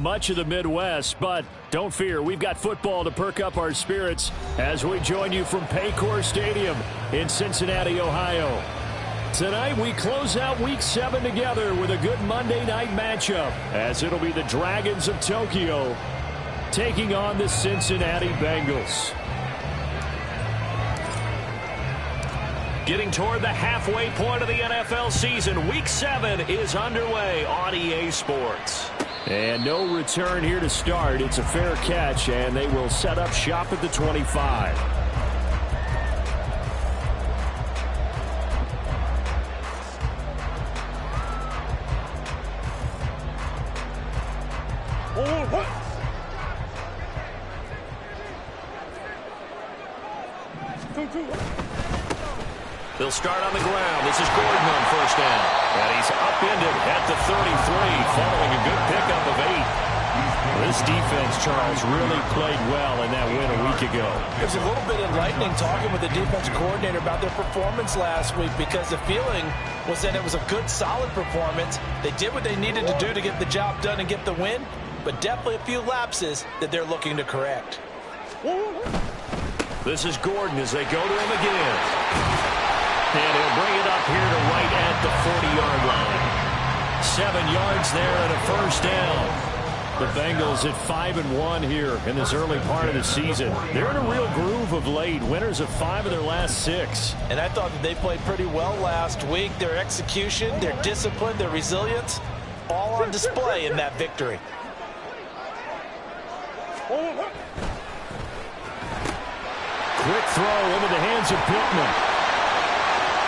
much of the Midwest, but don't fear, we've got football to perk up our spirits as we join you from Paycor Stadium in Cincinnati, Ohio. Tonight we close out Week 7 together with a good Monday night matchup, as it'll be the Dragons of Tokyo taking on the Cincinnati Bengals. Getting toward the halfway point of the NFL season, Week 7 is underway on EA Sports. And no return here to start. It's a fair catch, and they will set up shop at the 25. They'll start on the ground. This is Gordon on first down. And he's upended at the 33, following a good pickup of 8. This defense, Charles, really played well in that win a week ago. It was a little bit enlightening talking with the defense coordinator about their performance last week, because the feeling was that it was a good, solid performance. They did what they needed to do to get the job done and get the win, but definitely a few lapses that they're looking to correct. This is Gordon as they go to him again. And he'll bring it up here to right at the 40-yard line. 7 yards there and a first down. The Bengals at 5-1 here in this early part of the season. They're in a real groove of late. Winners of 5 of their last 6. And I thought that they played pretty well last week. Their execution, their discipline, their resilience, all on display in that victory. Quick throw into the hands of Pittman.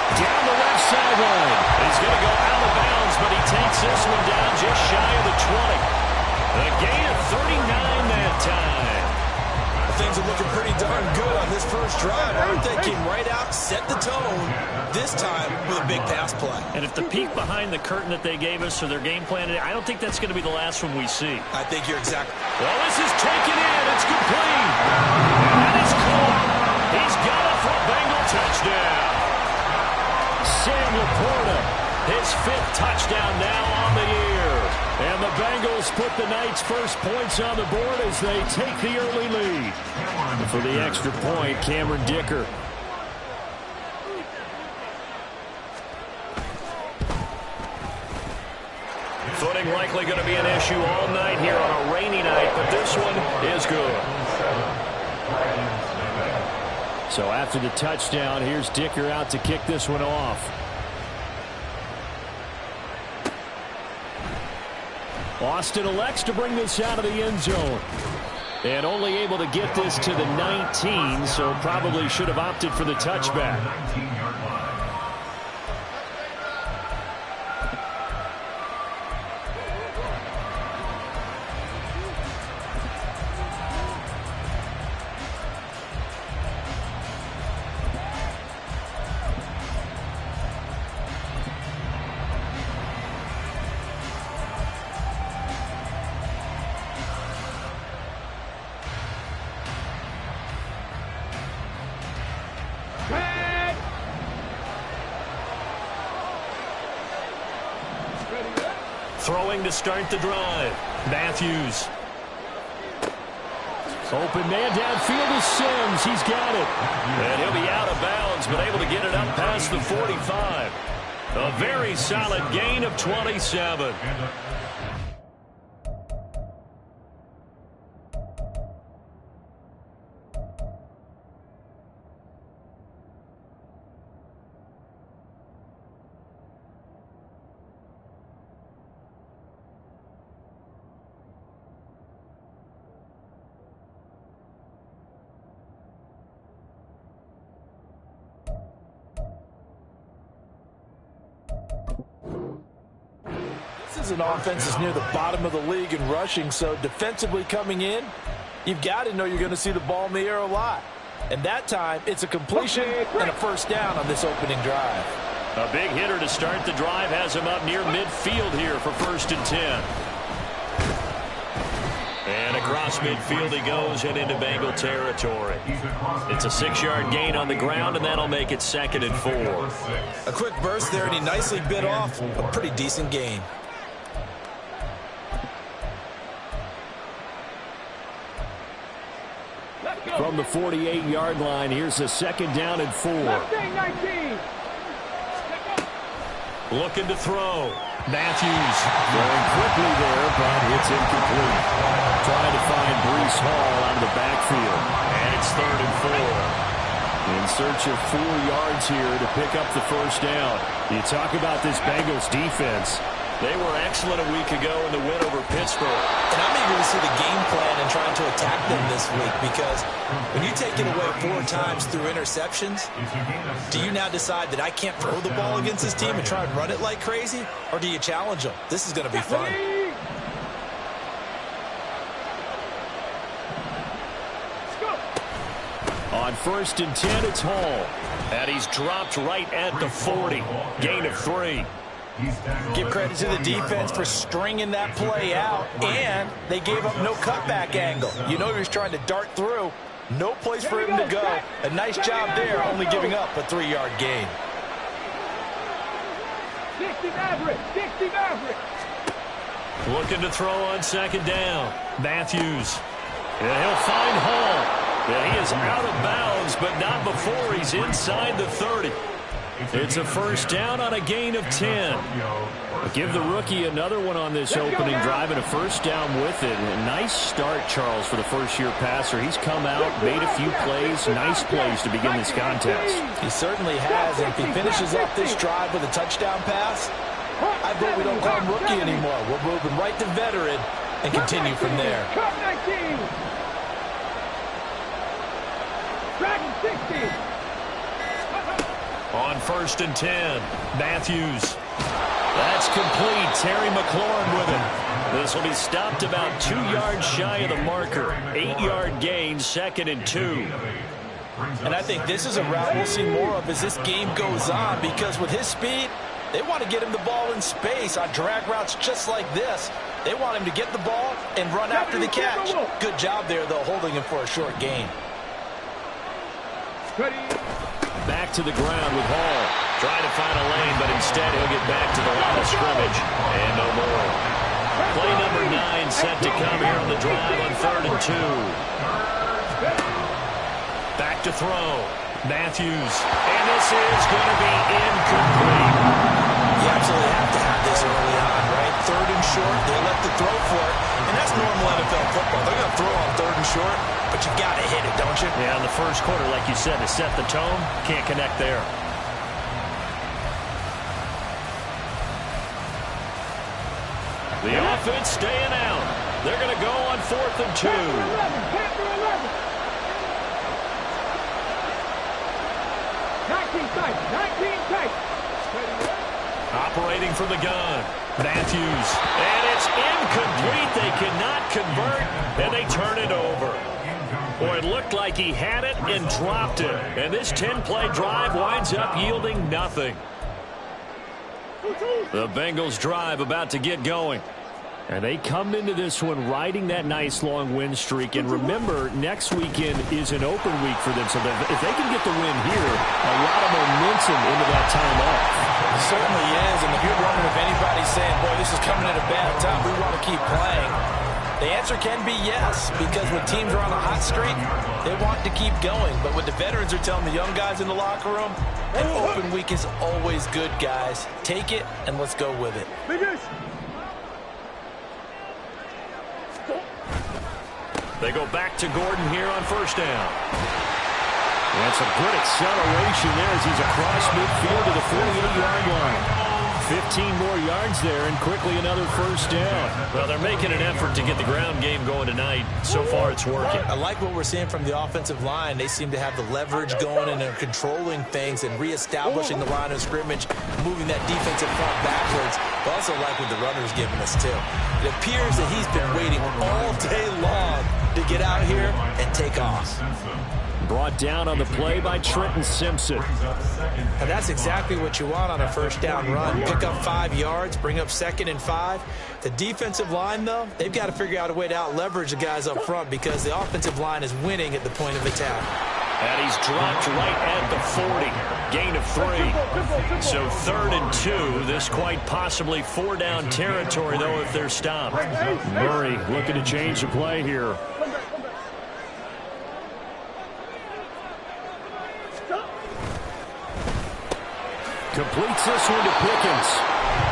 Down the left sideline. He's going to go out of bounds, but he takes this one down just shy of the 20. A gain of 39 that time. Things are looking pretty darn good on this first drive, aren't they? Came right out, set the tone, this time with a big pass play. And if the peek behind the curtain that they gave us or their game plan, I don't think that's going to be the last one we see. I think you're exactly. Well, this is taken in. It's complete. And it's caught. He's got it for a Bengal touchdown. Sam Laporta, his 5th touchdown now on the year. And the Bengals put the Knights' first points on the board as they take the early lead. For the extra point, Cameron Dicker. Footing likely going to be an issue all night here on a rainy night, but this one is good. So after the touchdown, here's Dicker out to kick this one off. Austin elects to bring this out of the end zone. And only able to get this to the 19, so probably should have opted for the touchback. Throwing to start the drive. Matthews. Open man downfield is Sims. He's got it. And he'll be out of bounds, but able to get it up past the 45. A very solid gain of 27. An offense is near the bottom of the league in rushing, so defensively coming in, you've got to know you're going to see the ball in the air a lot. And that time, it's a completion and a first down on this opening drive. A big hitter to start the drive has him up near midfield here for 1st and 10. And across midfield he goes and into Bengal territory. It's a 6-yard gain on the ground, and that'll make it 2nd and 4. A quick burst there, and he nicely bit off a pretty decent gain. From the 48-yard line, here's a 2nd down and 4. Looking to throw. Matthews going quickly there, but it's incomplete. Trying to find Breece Hall out of the backfield. And it's 3rd and 4. In search of 4 yards here to pick up the 1st down. You talk about this Bengals defense. They were excellent a week ago in the win over Pittsburgh. And I'm eager to see the game plan and trying to attack them this week, because when you take it away 4 times through interceptions, do you now decide that I can't throw the ball against this team and try and run it like crazy? Or do you challenge them? This is going to be fun. On 1st and 10, it's Hall. And he's dropped right at the 40. Gain of 3. Give credit to the defense for stringing that play out, and they gave up no cutback angle. You know he was trying to dart through. No place for him to go. A nice job there, only giving up a 3-yard gain. 60 average, 60 average. Looking to throw on 2nd down. Matthews. And he'll find Hall. Yeah, he is out of bounds, but not before he's inside the 30. It's a 1st down on a gain of 10. Give the rookie another one on this opening drive and a 1st down with it. A nice start, Charles, for the first-year passer. He's come out, made a few plays, nice plays to begin this contest. He certainly has, and if he finishes up this drive with a touchdown pass, I bet we don't call him rookie anymore. We're moving right to veteran and continue from there. Dragon 60. On 1st and 10, Matthews. That's complete. Terry McLaurin with it. This will be stopped about 2 yards shy of the marker. 8-yard gain, 2nd and 2. And I think this is a route we'll see more of as this game goes on, because with his speed, they want to get him the ball in space on drag routes just like this. They want him to get the ball and run after the catch. Good job there, though, holding him for a short gain. Back to the ground with Hall. Trying to find a lane, but instead he'll get back to the line of scrimmage. And no more. Play number 9 set to come here on the drive on 3rd and 2. Back to throw. Matthews. And this is going to be incomplete. You absolutely have to have this early on, right? 3rd and short, they elect to throw for it. And that's normal NFL football. They're going to throw on 3rd and short, but you got to hit it, don't you? Yeah, in the first quarter, like you said, to set the tone, can't connect there. The offense staying out. They're going to go on 4th and 2. 19 tight. Operating from the gun. Matthews. And it's incomplete. They cannot convert, and they turn it over. Boy, it looked like he had it and dropped it. And this 10-play drive winds up yielding nothing. The Bengals drive about to get going. And they come into this one riding that nice long win streak. And remember, next weekend is an open week for them. So if they can get the win here, a lot of momentum into that time off. It certainly is. And if you're wondering if anybody's saying, boy, this is coming at a bad time, we want to keep playing, the answer can be yes. Because when teams are on a hot streak, they want to keep going. But what the veterans are telling the young guys in the locker room, an open week is always good, guys. Take it, and let's go with it. They go back to Gordon here on 1st down. And some good acceleration there as he's across midfield to the 48-yard line. 15 more yards there, and quickly another 1st down. Well, they're making an effort to get the ground game going tonight. So far, it's working. I like what we're seeing from the offensive line. They seem to have the leverage going, and they're controlling things and reestablishing the line of scrimmage, moving that defensive front backwards. I also like what the runner's giving us, too. It appears that he's been waiting all day long to get out here and take off. Brought down on the play by Trenton Simpson. And that's exactly what you want on a 1st down run. Pick up 5 yards, bring up 2nd and 5. The defensive line, though, they've got to figure out a way to out-leverage the guys up front because the offensive line is winning at the point of attack. And he's dropped right at the 40. Gain of 3. So 3rd and 2. This quite possibly 4-down territory, though, if they're stopped. Murray looking to change the play here. Completes this one to Pickens.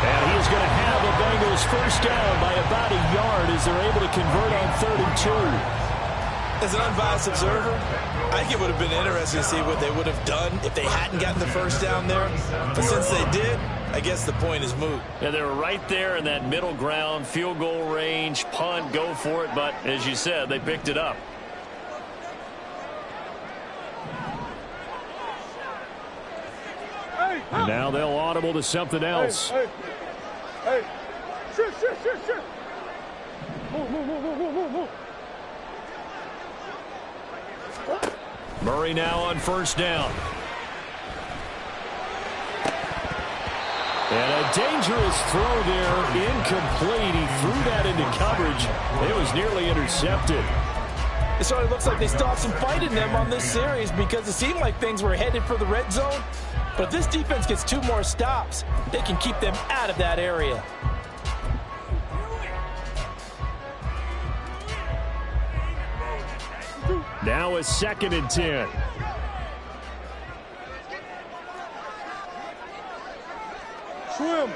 And he is going to have the Bengals first down by about a yard as they're able to convert on 3rd and 2. As an unbiased observer, I think it would have been interesting to see what they would have done if they hadn't gotten the first down there. But since they did, I guess the point is moot. And they were right there in that middle ground, field goal range, punt, go for it. But as you said, they picked it up. And now they'll audible to something else. Hey. Shoot. Move. Murray now on first down. And a dangerous throw there, incomplete. He threw that into coverage. It was nearly intercepted. It certainly looks like they still have some fight in them on this series because it seemed like things were headed for the red zone. But if this defense gets 2 more stops, they can keep them out of that area. Now a 2nd and 10. Swim.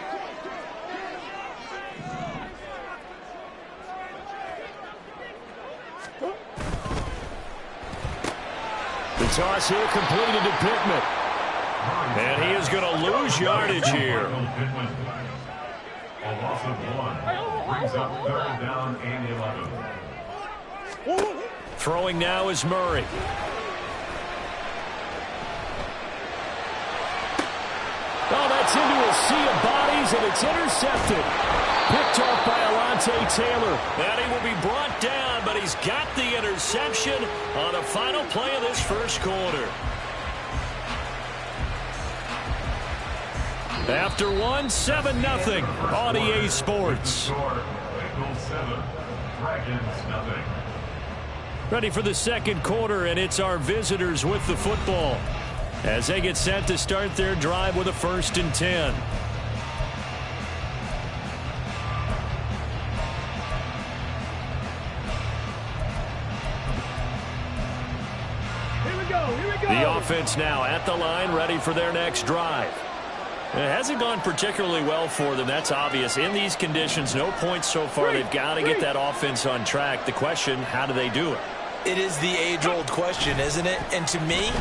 The toss here completed to Pittman. And he is going to lose yardage here. A loss of 1 brings up 3rd down and 11. Throwing now is Murray. Oh, that's into a sea of bodies, and it's intercepted. Picked off by Alontae Taylor. And he will be brought down, but he's got the interception on the final play of this first quarter. After 1, 7-0 on EA Sports. Bengals 7, Dragons nothing. Ready for the second quarter, and it's our visitors with the football as they get set to start their drive with a 1st and 10. Here we go. The offense now at the line, ready for their next drive. It hasn't gone particularly well for them. That's obvious. In these conditions, no points so far. They've got to get that offense on track. The question, how do they do it? It is the age-old question, isn't it? And to me,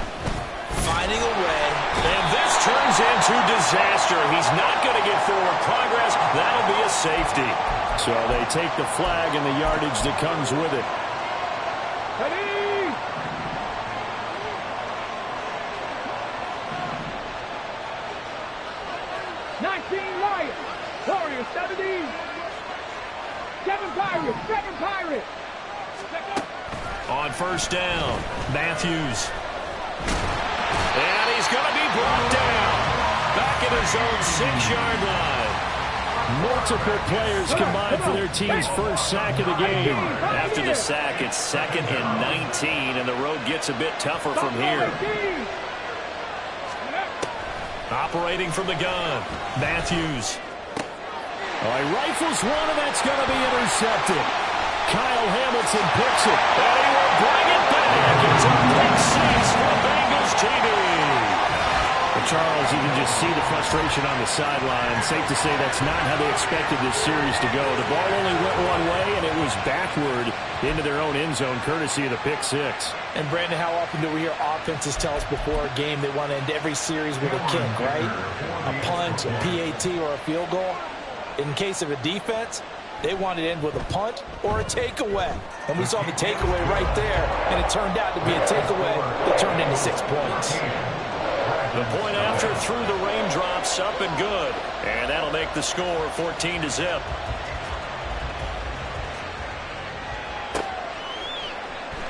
finding a way. And this turns into disaster. He's not going to get forward progress. That'll be a safety. So they take the flag and the yardage that comes with it. Ready? Warriors, 17. 7 Pirates. On first down, Matthews. And he's going to be brought down. Back at his own 6-yard line. Multiple players combined for their team's first sack of the game. After the sack, it's 2nd and 19, and the road gets a bit tougher from here. Operating from the gun, Matthews. Oh, he rifles one, and that's going to be intercepted. Kyle Hamilton picks it, and he will bring it back. It's a pick 6 for Bengals TV. Well, Charles, you can just see the frustration on the sideline. Safe to say that's not how they expected this series to go. The ball only went one way, and it was backward into their own end zone, courtesy of the pick 6. And, Brandon, how often do we hear offenses tell us before a game they want to end every series with a kick, right? A punt, a PAT, or a field goal. In case of a defense, they want to end with a punt or a takeaway. And we saw the takeaway right there, and it turned out to be a takeaway that turned into 6 points. The point after through the raindrops, up and good. And that'll make the score 14-0.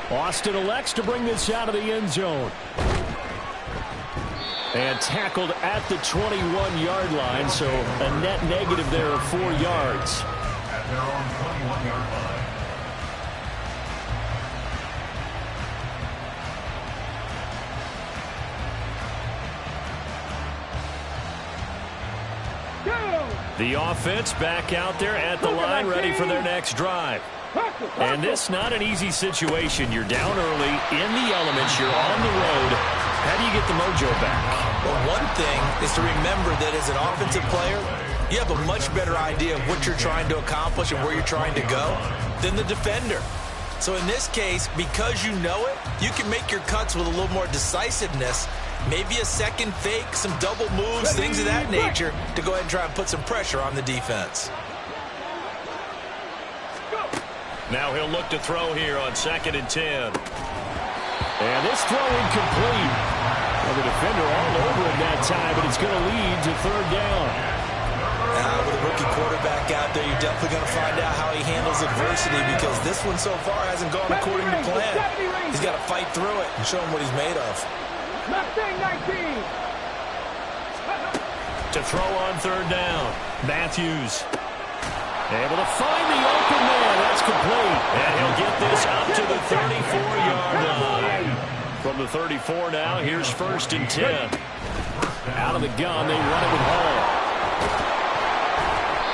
Austin elects to bring this out of the end zone. And tackled at the 21-yard line, so a net negative there of 4 yards. At their own 21-yard line. The offense back out there at the line, ready for their next drive. And this not an easy situation. You're down early, in the elements, you're on the road. How do you get the mojo back? Well, one thing is to remember that as an offensive player, you have a much better idea of what you're trying to accomplish and where you're trying to go than the defender. So in this case, because you know it, you can make your cuts with a little more decisiveness, maybe a second fake, some double moves, things of that nature, to go ahead and try and put some pressure on the defense. Now he'll look to throw here on 2nd and 10. And this throw incomplete. Well, the defender all over it that time, but it's going to lead to 3rd down. With a rookie quarterback out there, you're definitely going to find out how he handles adversity, because this one so far hasn't gone according to plan. He's got to fight through it and show him what he's made of. Mustang 19. To throw on 3rd down. Matthews able to find the open man. That's complete. And he'll get this up to the 34-yard line. From the 34 now, here's 1st and 10. Out of the gun, they run it with Hall.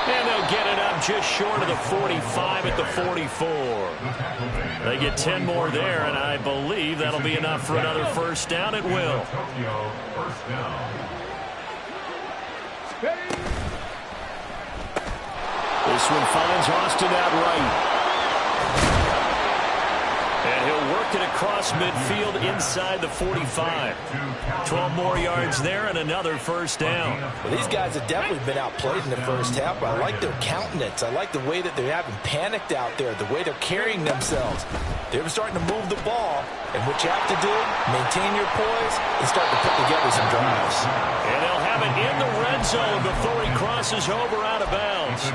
And they'll get it up just short of the 45 at the 44. They get 10 more there, and I believe that'll be enough for another 1st down. It will. This one finds Austin out right. And he'll work it across midfield inside the 45. 12 more yards there and another 1st down. Well, these guys have definitely been outplayed in the first half, but I like their countenance. I like the way that they haven't panicked out there, the way they're carrying themselves. They're starting to move the ball, and what you have to do, maintain your poise and start to put together some drives. And they'll have it in the red zone before he crosses over out of bounds.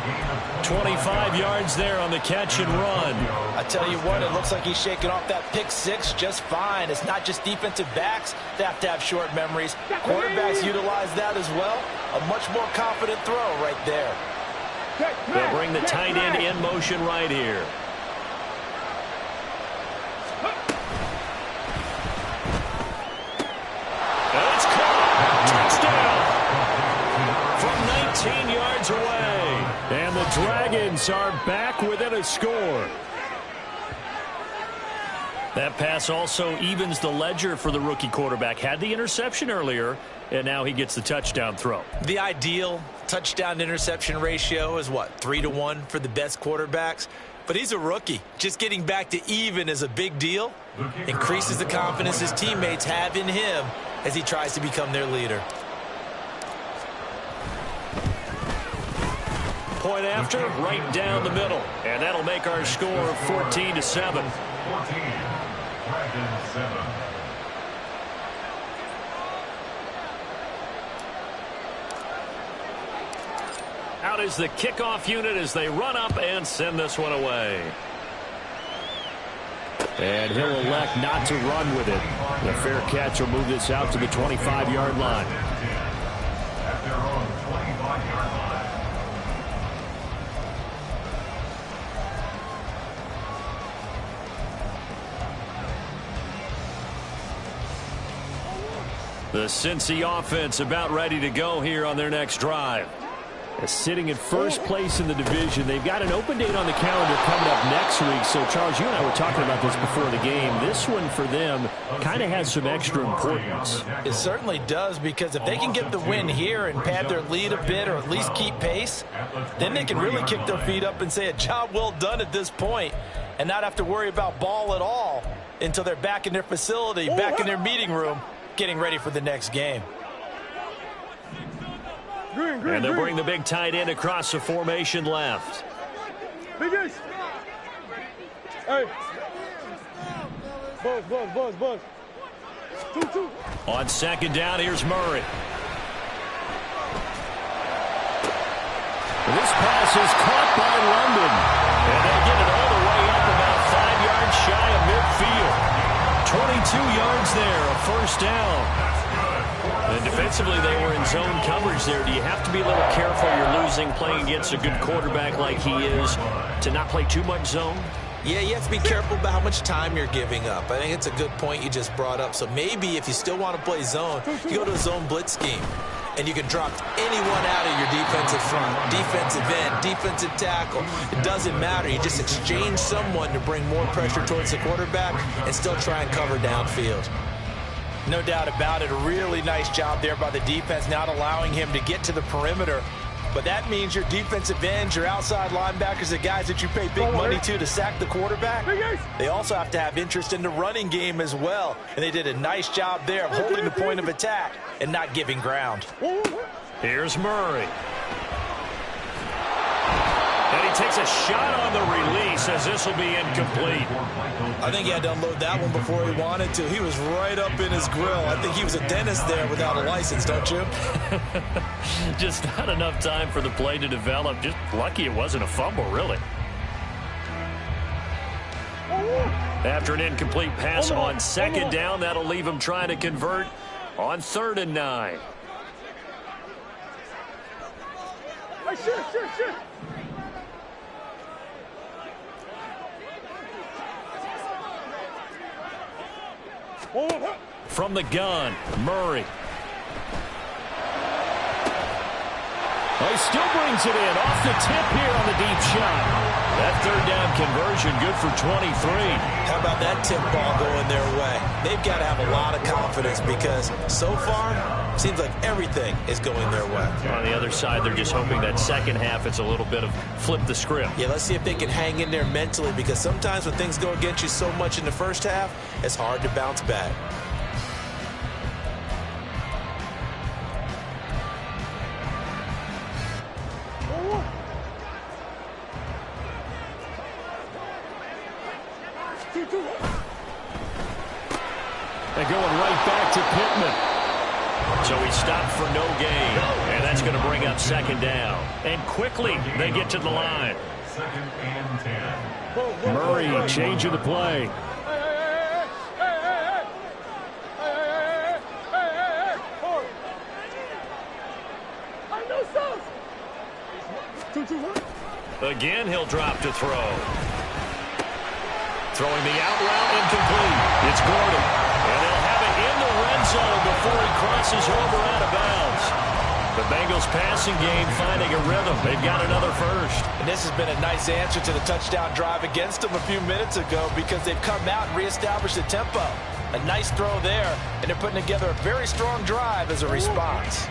25 yards there on the catch and run. I tell you what, it looks like he's shaking off that pick 6 just fine. It's not just defensive backs that have to have short memories. Quarterbacks utilize that as well. A much more confident throw right there. They'll bring the tight end in motion right here. And it's caught. Touchdown. From 19 yards away. And the Dragons are back within a score. That pass also evens the ledger for the rookie quarterback. Had the interception earlier, and now he gets the touchdown throw. The ideal touchdown-interception ratio is, what, 3-to-1 for the best quarterbacks? But he's a rookie. Just getting back to even is a big deal. Increases the confidence his teammates have in him as he tries to become their leader. Point after, right down the middle. And that'll make our score 14-7. 14, Dragons 7. Out is the kickoff unit as they run up and send this one away. And he'll elect not to run with it. The fair catch will move this out to the 25-yard line. At their own 25-yard line. The Cincy offense about ready to go here on their next drive. Sitting in first place in the division. They've got an open date on the calendar coming up next week. So, Charles, you and I were talking about this before the game. This one for them kind of has some extra importance. It certainly does, because if they can get the win here and pad their lead a bit or at least keep pace, then they can really kick their feet up and say a job well done at this point and not have to worry about ball at all until they're back in their facility, back in their meeting room, getting ready for the next game. And they'll bring the big tight end across the formation left. Biggest. Hey. Buzz. 2-2. On second down, here's Murray. This pass is caught by London. And they get it all the way up about 5 yards shy of midfield. 22 yards there, a first down. And defensively, they were in zone coverage there. Do you have to be a little careful? You're losing, playing against a good quarterback like he is, to not play too much zone? Yeah, you have to be careful about how much time you're giving up. I think it's a good point you just brought up. So maybe if you still want to play zone, you go to a zone blitz scheme. And you can drop anyone out of your defensive front, defensive end, defensive tackle. It doesn't matter. You just exchange someone to bring more pressure towards the quarterback and still try and cover downfield. No doubt about it. A really nice job there by the defense, not allowing him to get to the perimeter. But that means your defensive ends, your outside linebackers, the guys that you pay big money to sack the quarterback, they also have to have interest in the running game as well. And they did a nice job there of holding the point of attack and not giving ground. Here's Murray. And he takes a shot on the release as this will be incomplete. I think he had to unload that one before he wanted to. He was right up in his grill. I think he was a dentist there without a license, don't you? Just not enough time for the play to develop. Just lucky it wasn't a fumble, really. After an incomplete pass on second down, that'll leave him trying to convert on 3rd and 9. Shit. From the gun, Murray. He still brings it in off the tip here on the deep shot. That 3rd down conversion good for 23. How about that tip ball going their way? They've got to have a lot of confidence because so far, it seems like everything is going their way. On the other side, they're just hoping that second half it's a little bit of flip the script. Yeah, let's see if they can hang in there mentally because sometimes when things go against you so much in the first half, it's hard to bounce back. And going right back to Pittman. So he stopped for no gain. And that's going to bring up 2nd down. And quickly they get to the line. 2nd and 10. Murray changing the play. Again, he'll drop to throw. Throwing the out route, incomplete. It's Gordon. And they'll have it in the red zone before he crosses over out of bounds. The Bengals passing game finding a rhythm. They've got another first. And this has been a nice answer to the touchdown drive against them a few minutes ago because they've come out and reestablished the tempo. A nice throw there, and they're putting together a very strong drive as a response.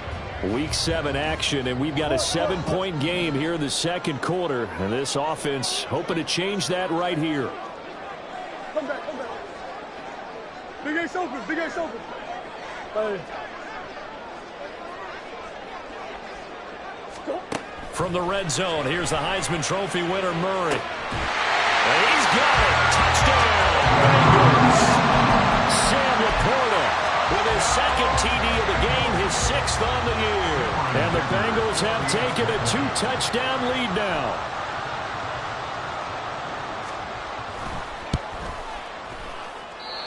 Week 7 action, and we've got a 7-point game here in the 2nd quarter. And this offense hoping to change that right here. Come back. Big Ace open. Hey. From the red zone, here's the Heisman Trophy winner, Murray. And he's got it. Touchdown, Bengals. Sam Laporta with his 2nd TD of the game, his 6th on the year. And the Bengals have taken a 2-touchdown lead now.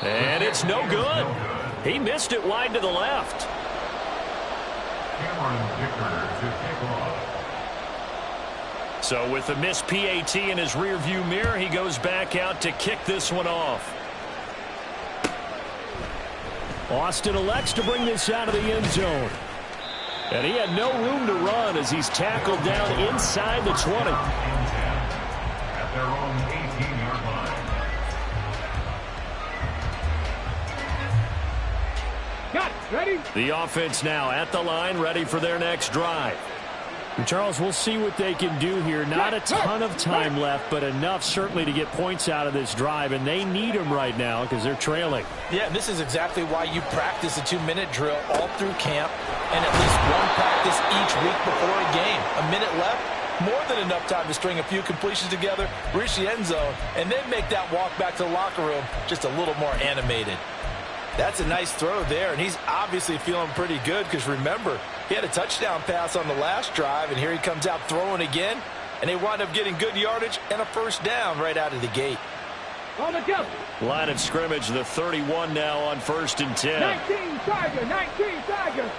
And it's no good. He missed it wide to the left. Cameron Dicker to kick off. So with the missed PAT in his rearview mirror, he goes back out to kick this one off. Austin elects to bring this out of the end zone. And he had no room to run as he's tackled down inside the 20. At their own 18-yard line. Got it. Ready? The offense now at the line, ready for their next drive. And Charles, we'll see what they can do here. Not a ton of time left, but enough certainly to get points out of this drive, and they need them right now because they're trailing. Yeah, and this is exactly why you practice a 2-minute drill all through camp and at least one practice each week before a game. A minute left, more than enough time to string a few completions together, reach the end zone, and then make that walk back to the locker room just a little more animated. That's a nice throw there, and he's obviously feeling pretty good because, remember, he had a touchdown pass on the last drive, and here he comes out throwing again, and they wind up getting good yardage and a first down right out of the gate. On the go. Line of scrimmage, the 31 now on 1st and 10. 19 Tiger.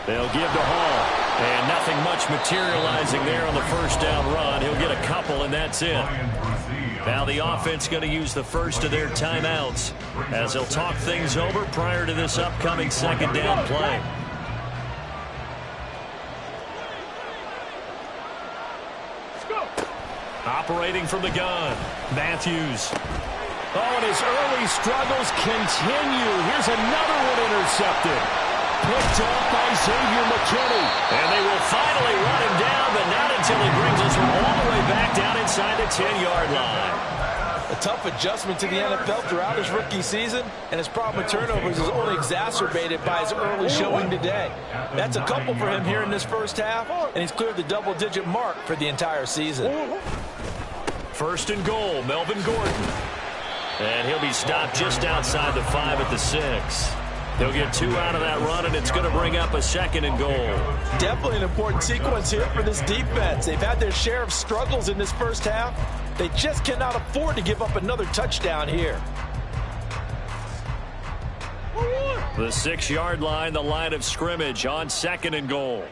They'll give to Hall, and nothing much materializing there on the first down run. He'll get a couple, and that's it. Now the offense going to use the first of their timeouts as they'll talk things over prior to this upcoming 2nd down play. Operating from the gun, Matthews. Oh, and his early struggles continue. Here's another one intercepted. Picked off by Xavier McKinney. And they will finally run him down, but not until he brings us all the way back down inside the 10-yard line. A tough adjustment to the NFL throughout his rookie season, and his problem with turnovers is only exacerbated by his early showing today. That's a couple for him here in this first half, and he's cleared the double-digit mark for the entire season. First and goal, Melvin Gordon. And he'll be stopped just outside the 5 at the 6. He'll get 2 out of that run, and it's going to bring up a second and goal. Definitely an important sequence here for this defense. They've had their share of struggles in this first half. They just cannot afford to give up another touchdown here. The 6-yard line, the line of scrimmage on second and goal.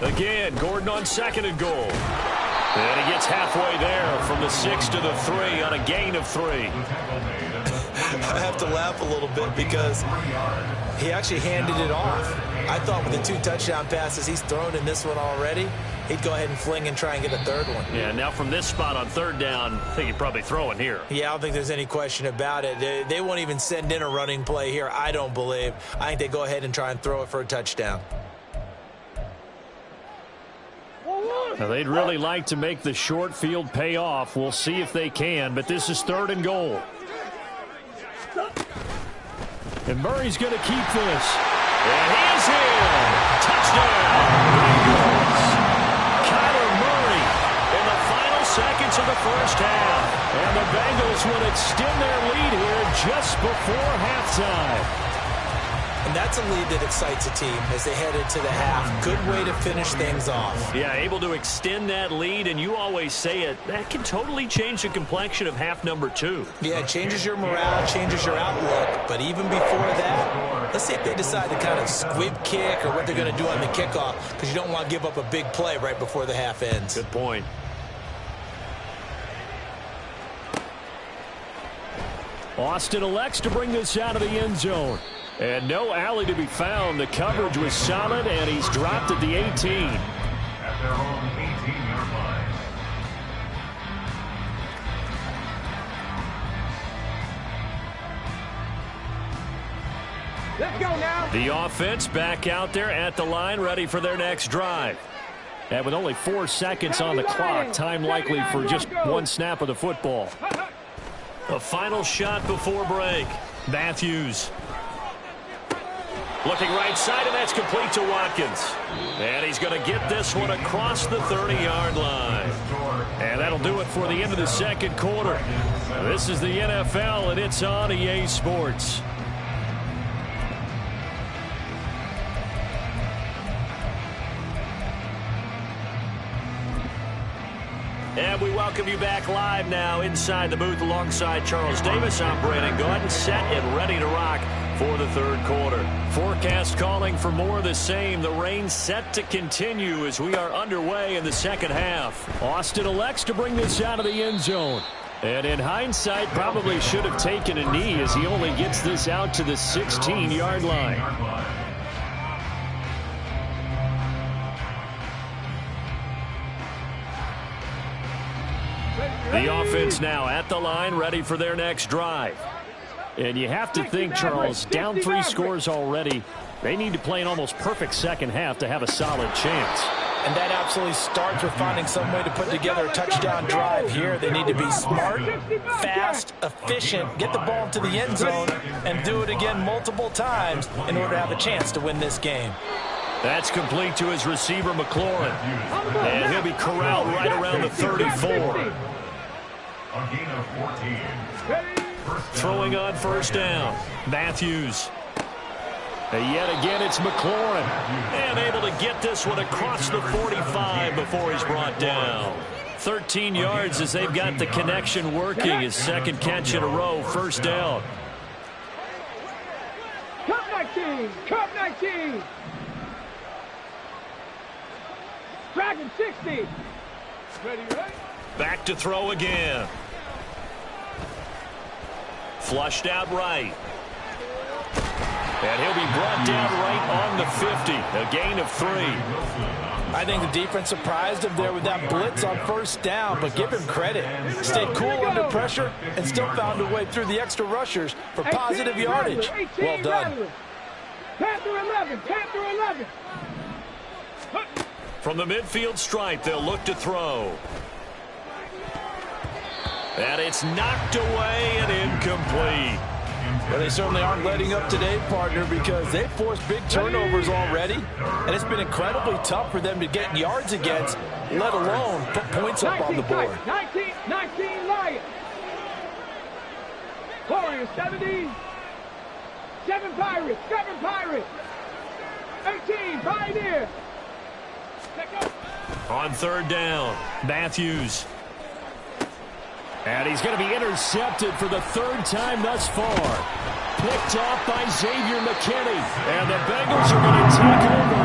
Again, Gordon on second and goal. And he gets halfway there from the 6 to the 3 on a gain of 3. I have to laugh a little bit because he actually handed it off. I thought with the 2 touchdown passes he's thrown in this one already, he'd go ahead and fling and try and get a third one. Yeah, now from this spot on third down, I think he'd probably throw it here. Yeah, I don't think there's any question about it. They won't even send in a running play here, I don't believe. I think they go ahead and try and throw it for a touchdown. Now, they'd really like to make the short field pay off. We'll see if they can, but this is third and goal. And Murray's going to keep this. And he is in. Touchdown. Kyler Murray in the final seconds of the first half. And the Bengals will extend their lead here just before halftime. And that's a lead that excites a team as they head into the half. Good way to finish things off. Yeah, able to extend that lead, and you always say it, that can totally change the complexion of half number 2. Yeah, it changes your morale, changes your outlook. But even before that, let's see if they decide to kind of squib kick or what they're going to do on the kickoff, because you don't want to give up a big play right before the half ends. Good point. Austin elects to bring this out of the end zone. And no alley to be found. The coverage was solid, and he's dropped at the 18. At their own 18-yard line. Let's go now. The offense back out there at the line, ready for their next drive. And with only 4 seconds on the clock, time likely for just 1 snap of the football. A final shot before break. Matthews. Looking right side, and that's complete to Watkins. And he's going to get this one across the 30-yard line. And that'll do it for the end of the second quarter. This is the NFL, and it's on EA Sports. And we welcome you back live now inside the booth alongside Charles Davis. I'm Brandon Gaudin, set and ready to rock for the third quarter. Forecast calling for more of the same. The rain set to continue as we are underway in the second half. Austin elects to bring this out of the end zone. And in hindsight, probably should have taken a knee as he only gets this out to the 16-yard line. The offense now at the line, ready for their next drive. And you have to think, Charles, down 3 scores already. They need to play an almost perfect second half to have a solid chance. And that absolutely starts with finding some way to put together a touchdown drive here. They need to be smart, fast, efficient, get the ball to the end zone, and do it again multiple times in order to have a chance to win this game. That's complete to his receiver, McLaurin. And he'll be corralled right around the 34. A gain of 14. Throwing on first down. Matthews. And yet again, it's McLaurin. And able to get this one across the 45 before he's brought down. 13 yards as they've got the connection working. His second catch in a row, first down. Cup 19. Cup 19. Dragon 60. Ready, ready? Back to throw again. Flushed out right. And he'll be brought down right on from the 50, a gain of 3. I think the defense surprised him there with that blitz on first down, but give him credit. Stayed cool under pressure and still found a way through the extra rushers for positive yardage. Well done. 10 through 11, 10 through 11. From the midfield stripe, they'll look to throw. And it's knocked away and incomplete. Well, they certainly aren't letting up today, partner, because they've forced big turnovers already, and it's been incredibly tough for them to get yards against, let alone put points up on the board. 19 Lions. Warriors 70. 7 Pirates. 7 Pirates. 18 Pioneers. On third down, Matthews. And he's going to be intercepted for the 3rd time thus far. Picked off by Xavier McKinney. And the Bengals are going to take over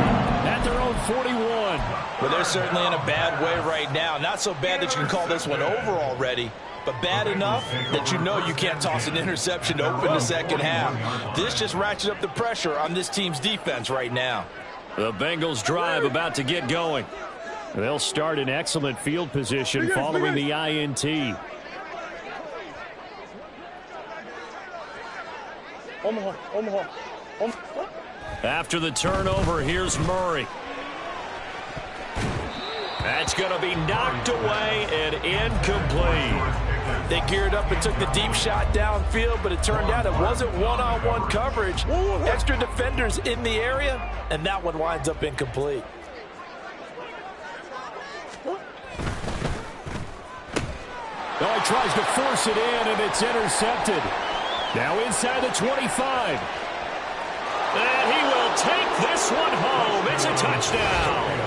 at their own 41. Well, they're certainly in a bad way right now. Not so bad that you can call this one over already, but bad enough that you know you can't toss an interception to open the second half. This just ratchets up the pressure on this team's defense right now. The Bengals drive about to get going. They'll start in excellent field position following the INT. Omaha. After the turnover, here's Murray. That's going to be knocked away and incomplete. They geared up and took the deep shot downfield, but it turned out it wasn't one-on-one coverage. Extra defenders in the area, and that one winds up incomplete. Oh, he tries to force it in, and it's intercepted. Now inside the 25. And he will take this one home. It's a touchdown.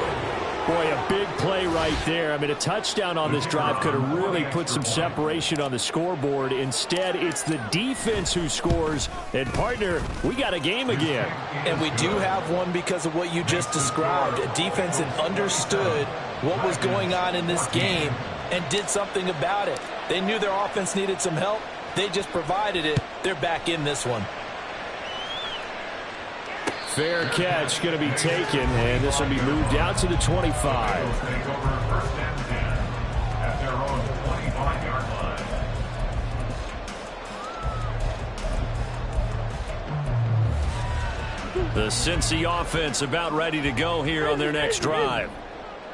Boy, a big play right there. I mean, a touchdown on this drive could have really put some separation on the scoreboard. Instead, it's the defense who scores. And, partner, we got a game again. And we do have one because of what you just described. A defense that understood what was going on in this game and did something about it. They knew their offense needed some help. They just provided it. They're back in this one. Fair catch going to be taken, and this will be moved out to the 25. Take over 1st and 10 at their own 25-yard line. The Cincy offense about ready to go here on their next drive.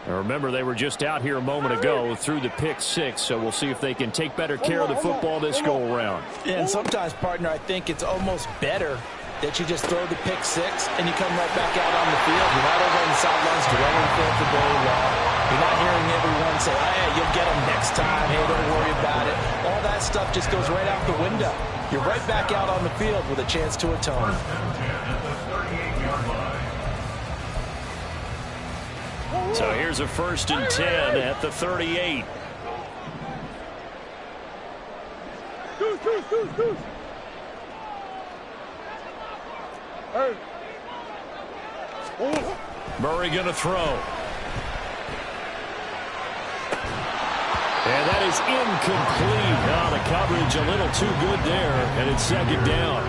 Now remember, they were just out here a moment ago through the pick 6, so we'll see if they can take better care of the football this go-around. And sometimes, partner, I think it's almost better that you just throw the pick 6 and you come right back out on the field. You're not over on the sidelines dwelling field for very long. You're not hearing everyone say, hey, you'll get them next time. Hey, don't worry about it. All that stuff just goes right out the window. You're right back out on the field with a chance to atone. So here's a 1st and 10 at the 38. Deuce. Hey. Murray going to throw. And that is incomplete. Now the coverage a little too good there, and it's 2nd down.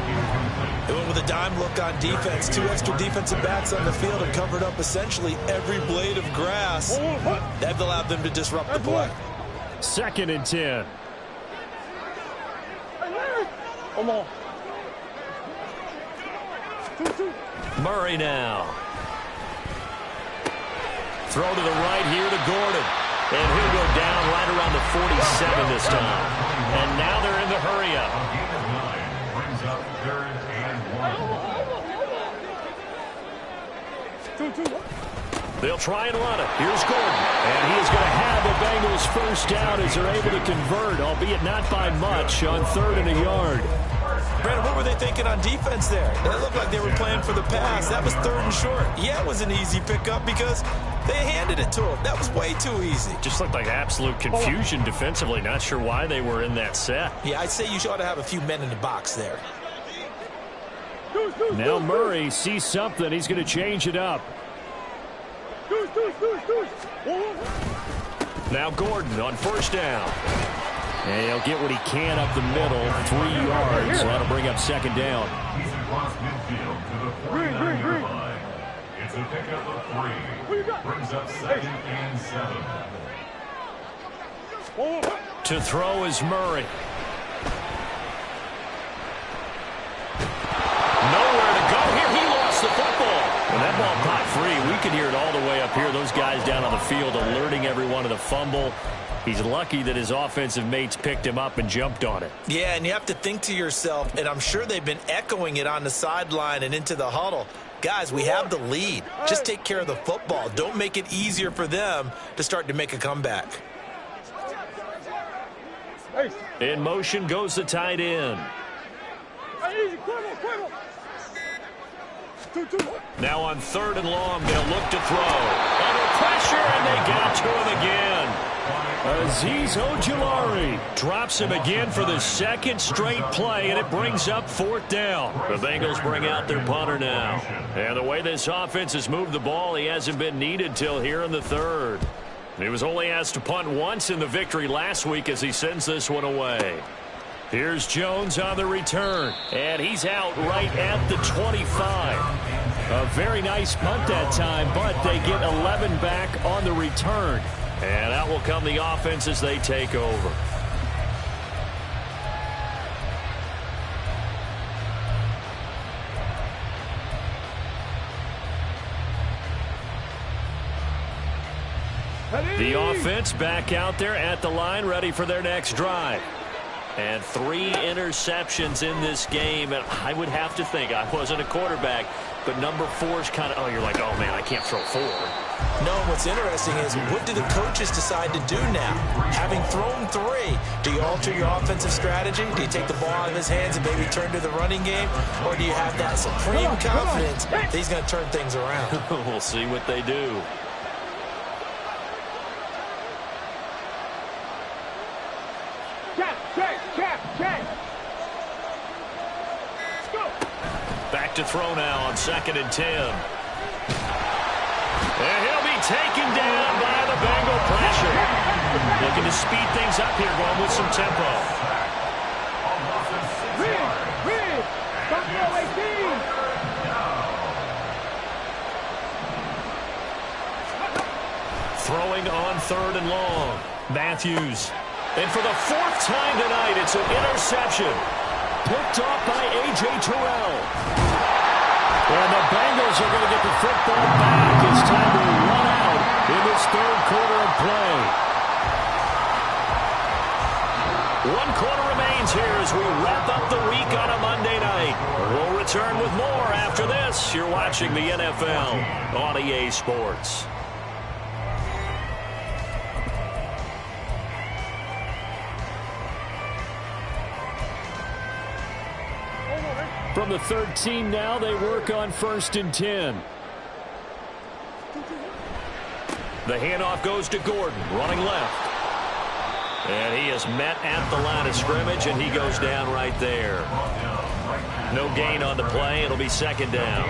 They went with a dime look on defense. 2 extra defensive backs on the field and covered up essentially every blade of grass. That allowed them to disrupt the play. 2nd and 10. Murray now. Throw to the right here to Gordon. And he'll go down right around the 47 this time. And now they're in the hurry up. Brings up 3rd and 1. They'll try and run it. Here's Gordon. And he is going to have the Bengals 1st down as they're able to convert, albeit not by much, on 3rd and a yard. Brandon, what were they thinking on defense there? They looked like they were playing for the pass. That was 3rd and short. Yeah, it was an easy pickup because they handed it to him. That was way too easy. Just looked like absolute confusion defensively. Not sure why they were in that set. Yeah, I'd say you ought to have a few men in the box there. Now Murray sees something. He's going to change it up. Now Gordon on 1st down. And he'll get what he can up the middle, 3 yards. That'll bring up 2nd down. He's across midfield to the 49-yard line. pickup of 3. Brings up 2nd and 7. To throw is Murray. Nowhere to go here. He lost the football. When that ball caught free, we could hear it all the way up here. Those guys down on the field alerting everyone of the fumble. He's lucky that his offensive mates picked him up and jumped on it. Yeah, and you have to think to yourself, and I'm sure they've been echoing it on the sideline and into the huddle. Guys, we have the lead. Just take care of the football. Don't make it easier for them to start to make a comeback. In motion goes the tight end. Now on 3rd and long, they'll look to throw. Under pressure, and they got to him again. Azeez Ojulari drops him again for the 2nd straight play, and it brings up 4th down. The Bengals bring out their punter now. And the way this offense has moved the ball, he hasn't been needed till here in the 3rd. He was only asked to punt once in the victory last week as he sends this one away. Here's Jones on the return, and he's out right at the 25. A very nice punt that time, but they get 11 back on the return. And out will come the offense as they take over. The offense back out there at the line, ready for their next drive. And 3 interceptions in this game. And I would have to think, I wasn't a quarterback, but number 4 is kind of, you're like, oh, man, I can't throw 4. No, what's interesting is, what do the coaches decide to do now? Having thrown 3, do you alter your offensive strategy? Do you take the ball out of his hands and maybe turn to the running game? Or do you have that supreme confidence that he's going to turn things around? We'll see what they do. Check. Back to throw now on 2nd and 10. And he'll be taken down by the Bengal pressure. Looking to speed things up here, going with some tempo. Reed, Buffalo 18. Throwing on 3rd and long. Matthews. And for the 4th time tonight, it's an interception. Picked off by A.J. Terrell. And the Bengals are going to get the football back. It's time to run out in this 3rd quarter of play. 1 quarter remains here as we wrap up the week on a Monday night. We'll return with more after this. You're watching the NFL on EA Sports. From the 13 now, they work on 1st and 10. The handoff goes to Gordon, running left. And he is met at the line of scrimmage, and he goes down right there. No gain on the play. It'll be 2nd down.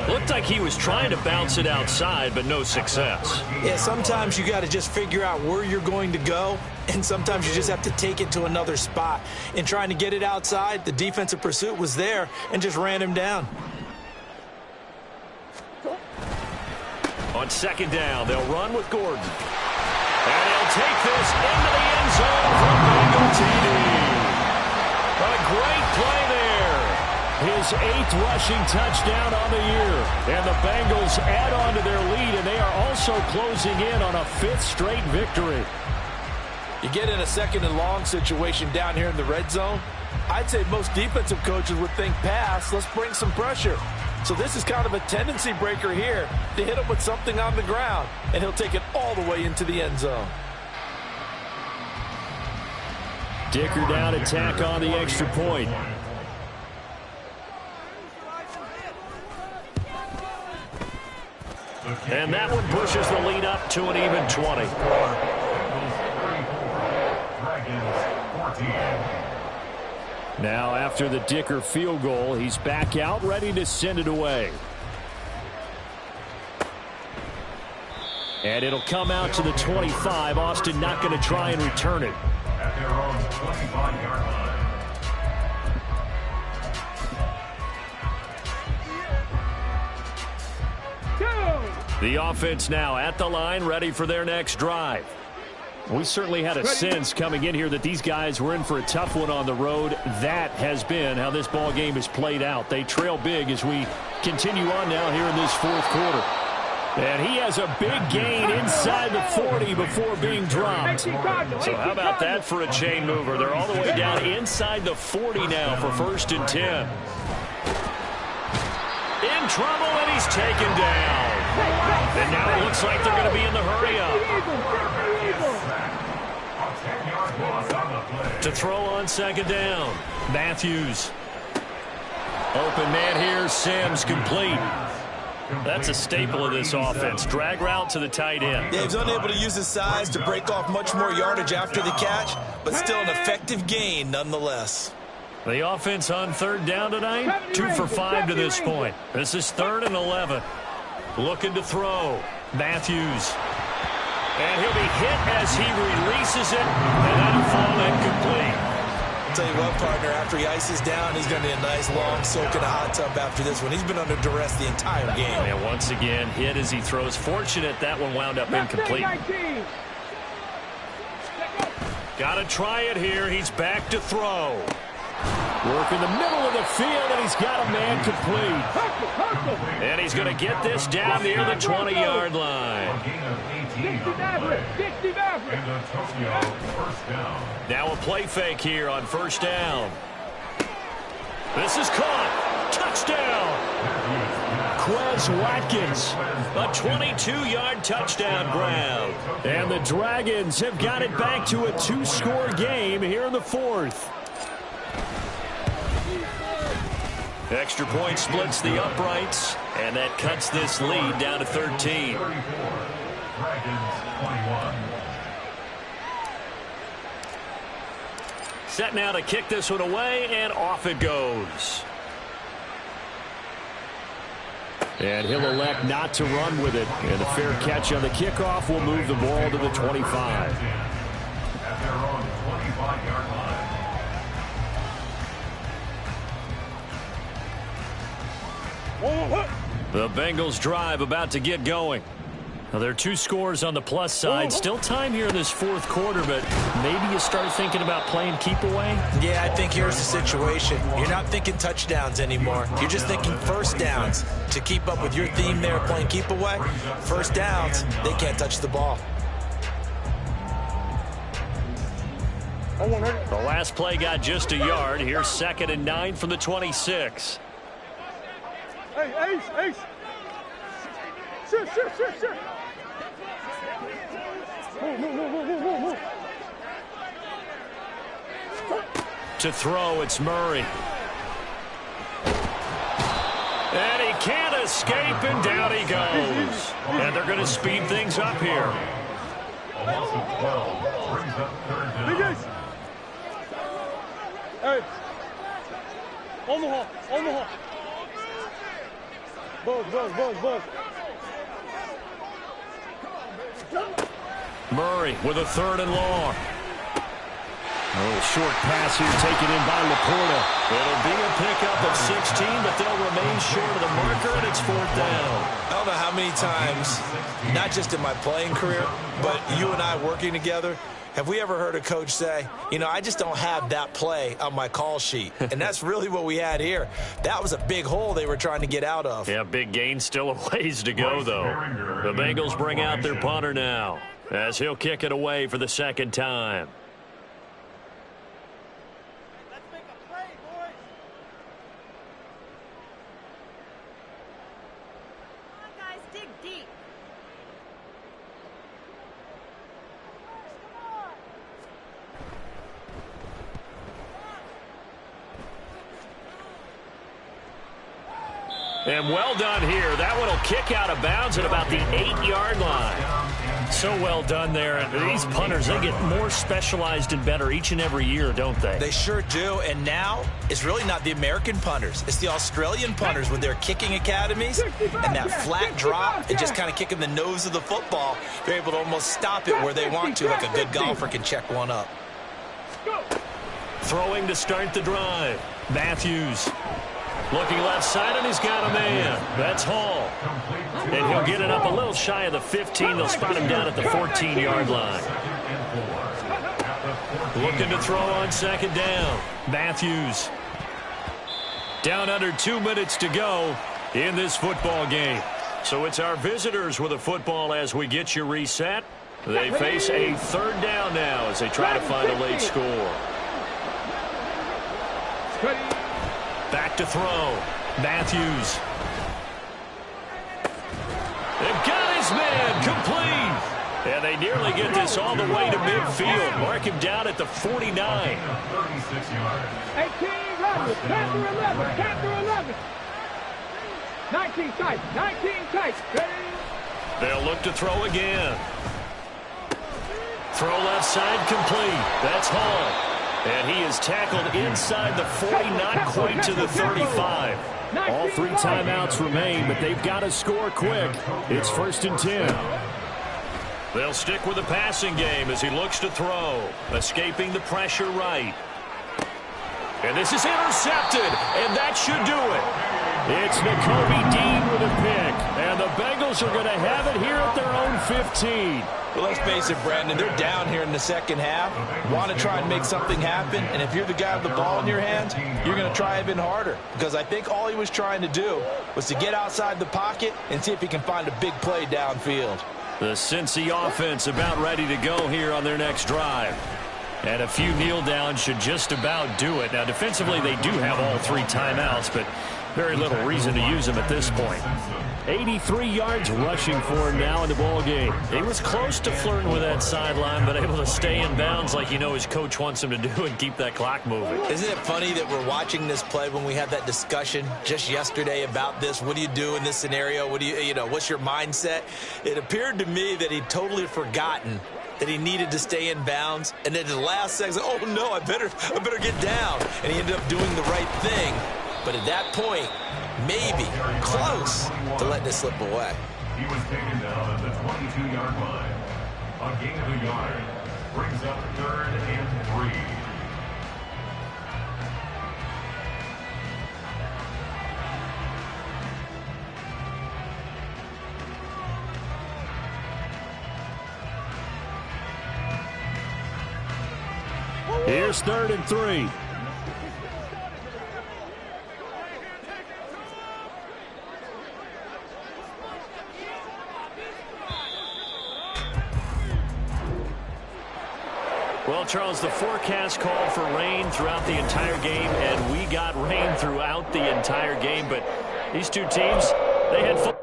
Looked like he was trying to bounce it outside, but no success. Yeah, sometimes you got to just figure out where you're going to go, and sometimes you just have to take it to another spot. In trying to get it outside, the defensive pursuit was there and just ran him down. On 2nd down, they'll run with Gordon. And he'll take this into the end zone from Bengal TD. A great play there. His 8th rushing touchdown on the year. And the Bengals add on to their lead, and they are also closing in on a 5th straight victory. You get in a 2nd and long situation down here in the red zone, I'd say most defensive coaches would think pass, let's bring some pressure. So this is kind of a tendency breaker here to hit him with something on the ground, and he'll take it all the way into the end zone. Dicker down to tack on the extra point. And that one pushes the lead up to an even 20. Now after the Dicker field goal, he's back out ready to send it away. And it'll come out to the 25. Austin not going to try and return it. At their own 25-yard line. Go! The offense now at the line, ready for their next drive. We certainly had a sense coming in here that these guys were in for a tough one on the road. That has been how this ball game has played out. They trail big as we continue on now here in this fourth quarter. And he has a big gain inside the 40 before being dropped. So how about that for a chain mover? They're all the way down inside the 40 now for 1st and 10. In trouble, and he's taken down. And now it looks like they're going to be in the hurry-up. To throw on 2nd down. Matthews. Open man here. Sims complete. That's a staple of this offense. Drag route to the tight end. Yeah, he's unable to use his size to break off much more yardage after the catch, but still an effective gain nonetheless. The offense on 3rd down tonight, 2 for 5 to this point. This is 3rd and 11. Looking to throw. Matthews. And he'll be hit as he releases it, and that'll fall incomplete. I'll tell you what, partner, after he ices down, he's going to need a nice long soak in a hot tub after this one. He's been under duress the entire game. And once again, hit as he throws. Fortunate that one wound up incomplete. Got to try it here. He's back to throw. Work in the middle of the field, and he's got a man complete. And he's going to get this down near the 20-yard line. Now a play fake here on 1st down. This is caught. Touchdown. Quez Watkins. A 22-yard touchdown grab. And the Dragons have got it back to a 2-score game here in the 4th. Extra point splits the uprights, and that cuts this lead down to 13. Set now to kick this one away, and off it goes. And he'll elect not to run with it. And a fair catch on the kickoff will move the ball to the 25. At their own 25-yard line. The Bengals drive about to get going. Now, there are 2 scores on the plus side. Still time here in this 4th quarter, but maybe you start thinking about playing keep away? Yeah, I think here's the situation. You're not thinking touchdowns anymore. You're just thinking 1st downs. To keep up with your theme there, playing keep away, 1st downs, they can't touch the ball. The last play got just a yard. Here's 2nd and 9 from the 26. Hey, Ace, Ace. Sure. Move. To throw, it's Murray. And he can't escape, and down he goes. And they're going to speed things up here. A loss of 12 brings up 3rd down. Hey. On the hall. Buzz. Murray with a 3rd and long. A little short pass here taken in by Laporta. It'll be a pickup of 16, but they'll remain short of the marker, and it's 4th down. I don't know how many times, not just in my playing career, but you and I working together, have we ever heard a coach say, you know, I just don't have that play on my call sheet. And that's really what we had here. That was a big hole they were trying to get out of. Yeah, big gain, still a ways to go, though. The Bengals bring out their punter now, as he'll kick it away for the 2nd time. Let's make a play, boys. Come on, guys, dig deep. And well done here. That one will kick out of bounds at about the 8-yard line. So well done there. And these punters, they get more specialized and better each and every year, don't they? They sure do. And now it's really not the American punters. It's the Australian punters with their kicking academies and that flat drop and just kind of kicking the nose of the football. They're able to almost stop it where they want to, like a good golfer can check one up. Throwing to start the drive. Matthews. Looking left side, and he's got a man. That's Hall. And he'll get it up a little shy of the 15. They'll spot him down at the 14-yard line. Looking to throw on second down. Matthews. Down under 2 minutes to go in this football game. So it's our visitors with a football as we get you reset. They face a third down now as they try to find a late score. Back to throw. Matthews. They've got his man complete. And they nearly get this all the way to midfield. Mark him down at the 49. 36 yards. 18 runners, 10 through 11, 10 through 11. 19 tight, 19 tight. They'll look to throw again. Throw left side complete. That's Hall. And he is tackled inside the 40, not quite to the 35. All 3 timeouts remain, but they've got to score quick. It's 1st and 10. They'll stick with the passing game as he looks to throw. Escaping the pressure right. And this is intercepted, and that should do it. It's Nakobe Dean with a pick, and the Bengals are going to have it here at their own 15. Well, let's face it, Brandon, they're down here in the second half. Want to try and make something happen, and if you're the guy with the ball in your hands, you're going to try even harder. Because I think all he was trying to do was to get outside the pocket and see if he can find a big play downfield. The Cincy offense about ready to go here on their next drive. And a few kneel downs should just about do it. Now, defensively, they do have all 3 timeouts, but very little reason to use them at this point. 83 yards rushing for him now in the ball game. He was close to flirting with that sideline, but able to stay in bounds like you know his coach wants him to do and keep that clock moving. Isn't it funny that we're watching this play when we had that discussion just yesterday about this? What do you do in this scenario? What do you know, what's your mindset? It appeared to me that he'd totally forgotten that he needed to stay in bounds, and then at the last second, oh no, I better get down. And he ended up doing the right thing. But at that point, maybe close to letting it slip away. He was taken down at the 22-yard line. A gain of a yard brings up 3rd and 3. Here's 3rd and 3. Well, Charles, the forecast called for rain throughout the entire game, and we got rain throughout the entire game. But these two teams, they had fun.